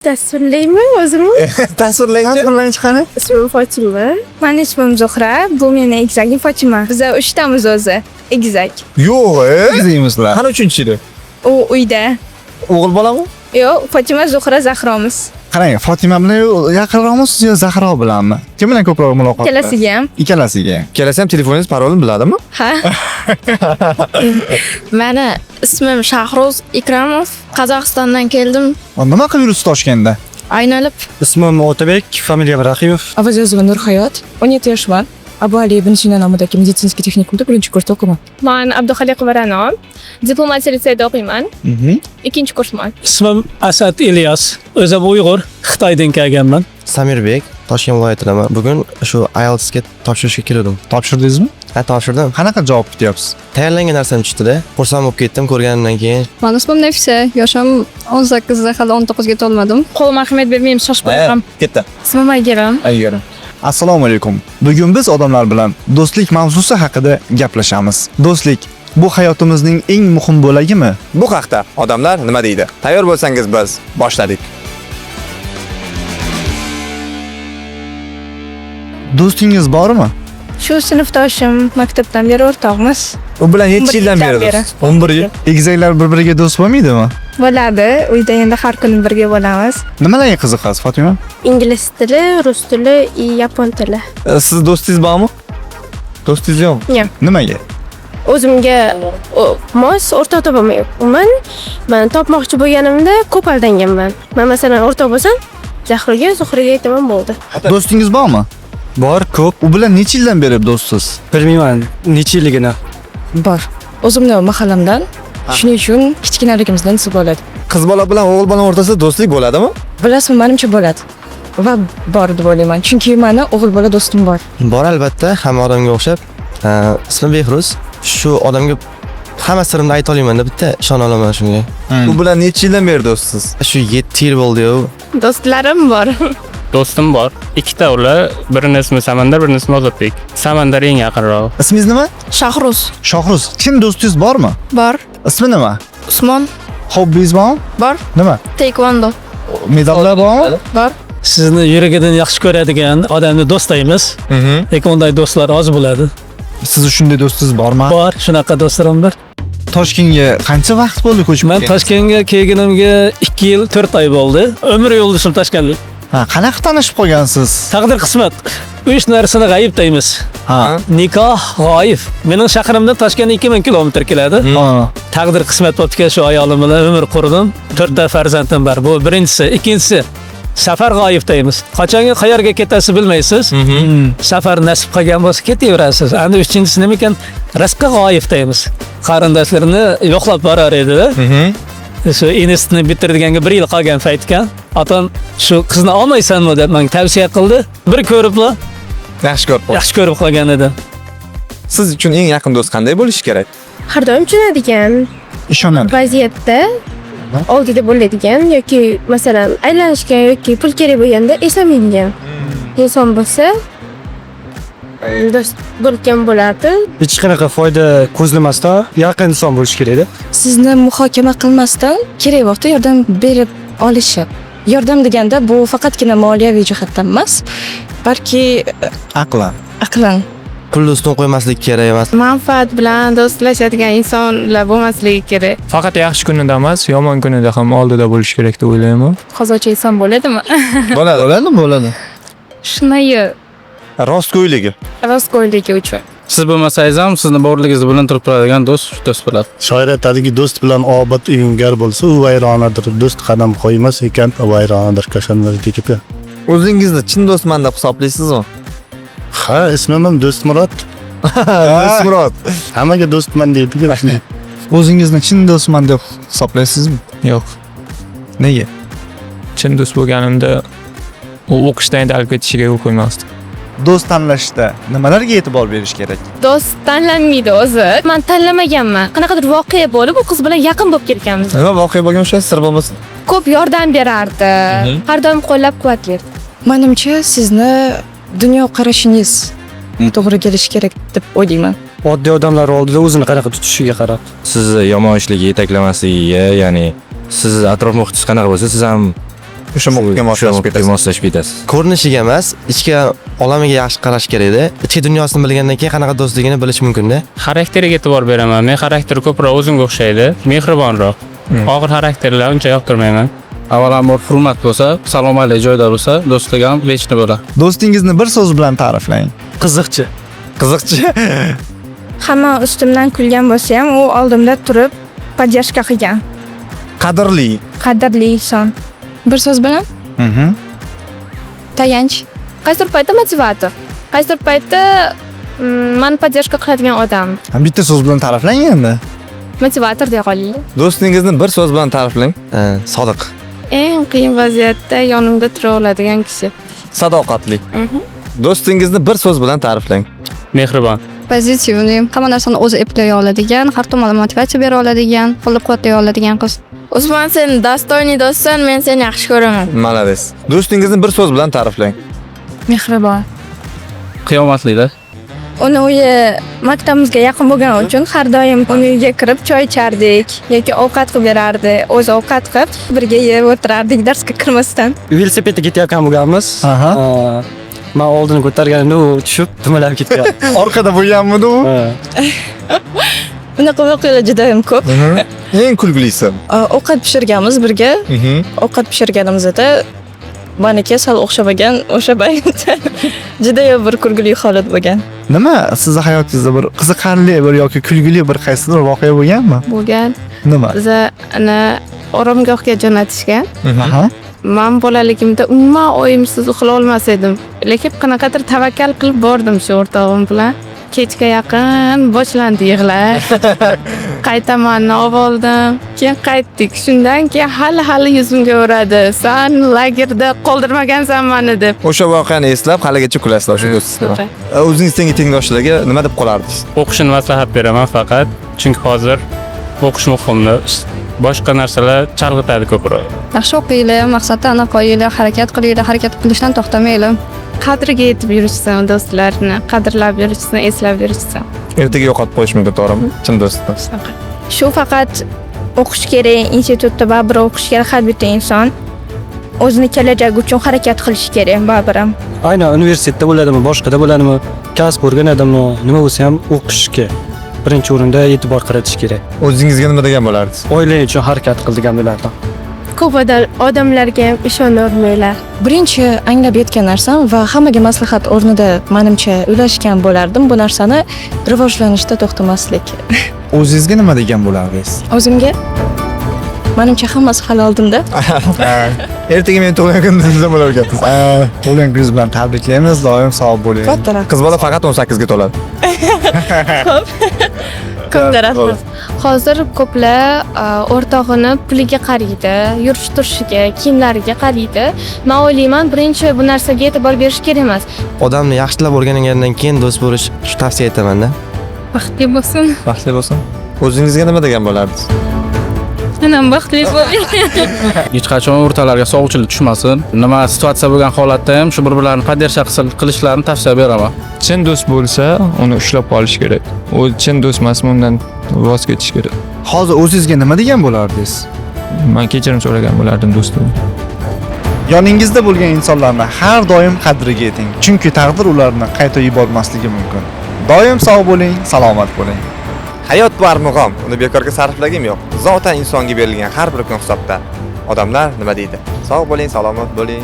Tasvirlaymi o'zimni? Tasvirlang chiqani. Ismim Fotima. Meni ismim Zuhra. Bu meni egizagim Fotima. Biz 3 tamiz o'zi. Egizak. Yo'q, Egizakmisizlar. Qani uchinchisi? U uyda. O'g'il bolami? Yo'q, Fotima, Zuhra, Zahromiz. Qarang, Fotima bilan yaqinroqmisiz yo Zahro bilanmi? Kim bilan ko'proq muloqot? Ikkalasiga ham. Ikkalasiga. Kelasi ham telefoningiz parolini biladimi? Ha. Meni ismim Shahruz Ikramov. Qozog'istondan keldim. Nima qilib yuribsiz Toshkentda? Aynalib. Ismim Otabek, familiyam Rahimov. Avaziyozova Nurhayot, 17 yoshman. Abu Ali ibn Sina nomidagi meditsinskiy texnikumda 1-kursda o'qiyman. Men Abduxoliqova Ra'no. Diplomatiya litseyida o'qiyman. 2-kursman. Ismim Asad Ilyas. O'zim Uyg'ur, Xitoydan kelganman. Samirbek, Toshkent viloyatidaman. Bugun shu IELTSga topshirishga keldim. Topshirdingizmi? Ha, topshirdim. Qanaqa javob kutyapsiz? Tayyorlangan narsam chiqdi-da. Xursand bo'lib ketdim ko'rganimdan keyin. Meni ismim Nafisa. Yoshim 18 da, hali 19 ga to'lmadim. Qo'lim ahmiyat bermayman, shoshib qo'yam. Ketdi. Ismim Aygeram. Aygerim. Assalomu alaykum. Bugun biz odamlar bilan do'stlik mavzusi haqida gaplashamiz. Do'stlik bu hayotimizning eng muhim bo'lagimi? Bu haqda odamlar nima deydi? Tayyor bo'lsangiz biz boshladik. Do'stingiz bormi? Shu sinfdoshim, maktabdan beri o'rtoqmiz. U bilan necha yildan 11 yildan beri? beri. 11 yil. Egizaklar bir-biriga do'st bo'lmaydimi? Bo'ladi. Uyda endi har kuni birga bo'lamiz. Nimalarga qiziqasiz, Fotima? Ingliz tili, rus tili, yapon tili. Siz do'stingiz bormi? Do'stingiz yo'qmi? Yo'q. Nimaga? O'zimga mos o'rtoq topaman. Men topmoqchi bo'lganimda ko'p aldanganman. Men masalan o'rtoq bo'lsam, Zahroga, Zuhraga aytaman bo'ldi. Do'stingiz bormi? Bor, ko'p. U bilan necha yildan beri do'stsiz? Bilmayman necha yilligini. Bor. O'zimni mahallamdan. Shuning uchun kichkinaligimizdan nisb bo'ladi. Qiz bola bilan o'g'il bola o'rtasida do'stlik bo'ladimi? Bilasizmi, menimcha bo'ladi. Va bor deb o'ylayman. Chunki meni o'g'il bola do'stim bor. Bor albatta, hamma odamga o'xshab. Ismim Behruz. Shu odamga hamma sirimni ayta olaman-da, bitta ishona olaman shunga. U bilan necha yildan beri do'stsiz? Shu 7 yil bo'ldi-yu. Do'stlarim bor. Do'stim bor. Ikkita ular, birini ismi Samandar, birini ismi Ozodbek. Samandar eng yaqinroq. Ismingiz nima? Shahruz. Shohruz. Kim do'stingiz bormi? Bor. Ismi nima? Usmon. Hobbingiz bormi? Bor. Nima? Taekwondo. Medallar bormi? Bor. Sizni yuragidan yaxshi ko'radigan odamni do'st deymiz. Lekin unday do'stlar oz bo'ladi. Siz shunday do'stingiz bormi? Bor, shunaqa do'stlarim bor. Toshkentga qancha vaqt bo'ldi ko'chib Men Toshkentga kelganimga 2 yil 4 oy bo'ldi. Umr yo'ldoshim Toshkentda. Ha, qanaqa tanishib qolgansiz? Taqdir qismat. 3 narsani g'ayib deymiz. Ha. Nikoh, g'oyib. Mening shahrimdan Toshkentga 2000 kilometr keladi. Ha. Taqdir qismat bo'libdi, shu ayolim bilan umr qurdim. 4 ta farzandim bor. Bu birinchisi, ikkinchisi safar g'oyib deymiz. Qachonga qayerga ketasiz bilmaysiz. Safar nasib qilgan bo'lsa ketaverasiz. Endi uchinchisi nima ekan? Rizqqa g'oyib deymiz. Qarindoshlarni yo'qlab borar edi-da. Shu institutni bitirdiganga 1 yil qolgan paytga otam shu qizni olmaysanmi deb menga tavsiya qildi. Bir ko'ribla yaxshi ko'rib qolgan edi. Siz uchun eng yaqin do'st qanday bo'lishi kerak? Har doim tushunadigan Ishonadi. vaziyatda oldida bo'ladigan yoki masalan aylanishgan yoki pul kerak bo'lganda eslamaydigan inson bo'lsa do'st bo'lgan bo'lardi. Hech qanaqa foyda ko'zlamasdan yaqin inson bo'lish kerak-da. Sizni muhokama qilmasdan kerak vaqtda yordam berib olishi. Yordam deganda bu faqatgina moliyaviy jihatdan emas, balki Aqlan. aqlan. Pulni ustun qo'ymaslik kerak emas. Manfaat bilan do'stlashadigan insonlar bo'lmasligi kerak. Faqat yaxshi kunida emas, yomon kunida ham oldida bo'lish kerak deb o'ylayman. Hozircha inson bo'ladimi? Bo'ladi. Shunday Rostgo'yligi. rostgo'yligi uchun. Siz bo'lmasangiz ham sizni borligingizni bilintirib turadigan do'st bo'ladi. Shoir aytadiki, do'st bilan obod uyungar bo'lsa, u vayronadir. Do'st qadam qo'ymas ekan, vayronadir kashanlar dekib. O'zingizni chin do'stman deb hisoblaysizmi? Ha, ismim ham Do'stmurod. Do'stmurod. Hammaga do'stman deydi. O'zingizni chin do'stman deb hisoblaysizmi? Yo'q. Nega? Chin do'st bo'lganimda u o'qishdan olib ketishiga yo'l qo'ymasdim. Do'st tanlashda nimalarga e'tibor berish kerak? Do'st tanlanmaydi o'zi. Men tanlamaganman. Qanaqadir voqea bo'lib, u qiz bilan yaqin bo'lib ketganmiz. Nima voqea bo'lgan o'sha sir bo'lmasin? Ko'p yordam berardi. Har doim qo'llab-quvvatlardi. Menimcha sizni dunyoqarashingiz to'g'ri kelishi kerak deb o'ylayman. Oddiy odamlar oldida o'zini qanaqa tutishiga qarab. Sizni yomon ishlarga yetaklamasligiga, ya'ni siz atrof muhitingiz qanaqa bo'lsa, siz ham O'sha muhitga moslashib ketasiz. moslashib ketasiz. Ko'rinishiga emas, ichki olamiga yaxshi qarash kerak-da. Ichki dunyosini bilgandan keyin qanaqa do'stligini bilish mumkin-da. Xarakteriga e'tibor beraman. Men xarakteri ko'proq o'zimga o'xshaydi, mehribonroq. Og'ir xarakterlar uncha yoqtirmayman. Avvalambor hurmat bo'lsa, salom alaykum joyda bo'lsa, do'stlik ham vechni bo'ladi. Do'stingizni bir so'z bilan ta'riflang. Qiziqchi. Qiziqchi. Hamma ustimdan kulgan bo'lsa ham, u oldimda turib podдержка qilgan. Qadrli. Qadrli inson. Bir so'z bilan tayanch. Qaysidir paytda motivator. Qaysidir paytda meni podдержка qiladigan odam. Bitta so'z bilan ta'riflang endi. Motivator deya qolaylik. Do'stingizni bir so'z bilan ta'riflang. Sodiq. Eng qiyin vaziyatda yonimda tura oladigan kishi. Sadoqatli. Do'stingizni bir so'z bilan ta'riflang. Mehribon. Pozitivniy, hamma narsani o'zi eplay oladigan, har tomonlama motivatsiya bera oladigan, qo'llab-quvvatlay oladigan qiz. Usmon, sen dostoyniy do'stsan, men seni yaxshi ko'raman. Malades. Do'stingizni bir so'z bilan ta'riflang. Mehribon. Qiyomatli-da. Uni uyi maktabimizga yaqin bo'lgani uchun har doim uni uyiga kirib choy ichardik yoki ovqat qilib berardi. O'zi ovqat qilib birga yeb o'tirardik darsga kirmasdan. Velosipedga ketayotgan bo'lganmiz. Aha. Men oldini ko'targanimda u tushib, dumalab ketgan. Orqada bo'lganmidi u? Bunaqa voqealar juda ham ko'p. Eng kulgilisi. Ovqat pishirganmiz birga. Ovqat pishirganimizda meniki sal o'xshamagan o'sha paytda juda ham bir kulgili holat bo'lgan. Nima sizni hayotingizda bir qiziqarli bir yoki kulgili bir qaysidir voqea bo'lganmi? Bo'lgan. Nima? Bizni oromgohga jo'natishgan. Aha. Men bolaligimda umuman oyimsiz uxlay olmas edim. Lekin qanaqadir tavakkal qilib bordim shu o'rtog'im bilan. Kechga yaqin boshlandi yig'lash. Qaytamanni oldim. Keyin qaytdik. Shundan keyin hali yuzimga uradi. Sen lagerda qoldirmagansan meni deb. O'sha voqeani eslab haligacha kulasizlar shu do'stingizga. O'zingiz tengdoshlarga nima deb qolardingiz? O'qishni maslahat beraman faqat, chunki hozir o'qish muhimda. Boshqa narsalar chalg'itadi ko'proq. Yaxshi o'qinglar, maqsadda aniq qo'yinglar, harakat qilinglar, harakat qilishdan to'xtamanglar. Qadriga yetib yurishsin do'stlarni, qadrlab yurishsin, eslab yurishsin. Ertaga yo'qotib qo'yishmaydi, to'g'rimi? Chin do'stlar. Shu faqat o'qish kerak, institutda baribir o'qish kerak har bitta inson. O'zini kelajagi uchun harakat qilish kerak baribir ham. Aynan universitetda bo'ladimi, boshqada bo'ladimi, kasb o'rganadimi, nima bo'lsa ham o'qishga birinchi o'rinda e'tibor qaratish kerak. O'zingizga nima degan bo'lardingiz? Oilangiz uchun harakat qil degan bo'lardim. Ko'p odamlarga ham ishonolmaylar. Birinchi anglab yetgan narsam va hammaga maslahat o'rnida menimcha ulashgan bo'lardim bu narsani rivojlanishda to'xtamaslik. O'zingizga nima degan bo'lardingiz? O'zimga menimcha hammasi hal oldimda. Ertaga men tug'ilgan kuningiz bo'lar ekansiz. Tug'ilgan kuningiz bilan tabriklaymiz, doim sog' bo'ling. Qiz bola faqat 18 ga to'ladi. Ko'p rahmat. Hozir ko'plar o'rtog'ini puliga qaraydi, yurish-turishiga, kiyimlariga qaraydi. Men o'ylayman, birinchi bu narsaga e'tibor berish kerak emas. Odamni yaxshilab o'rgangandan keyin do'st bo'lish shu tavsiya etaman-da. Baxtli bo'lsin. Baxtli bo'lsin. O'zingizga nima degan bo'lardingiz? Menam baxtli bo'ling. Hech qachon o'rtalarga sovuqchilik tushmasin. Nima situatsiya bo'lgan holatda ham shu bir-birlarini podдержка qilishlarini tavsiya beraman. Chin do'st bo'lsa, uni ushlab qolish kerak. U chin do'st emas, undan voz kechish kerak. Hozir o'zingizga nima degan bo'lardingiz? Men kechirim so'ragan bo'lardim do'stim. Yoningizda bo'lgan insonlarni har doim qadriga yeting. Chunki taqdir ularni qayta yubormasligi mumkin. Doim sog' bo'ling, salomat bo'ling. Hayot bu armug'om, uni bekorga sarflagim yo'q. Zotan insonga berilgan har bir kun hisobda. Odamlar nima deydi? Sog' bo'ling, salomat bo'ling.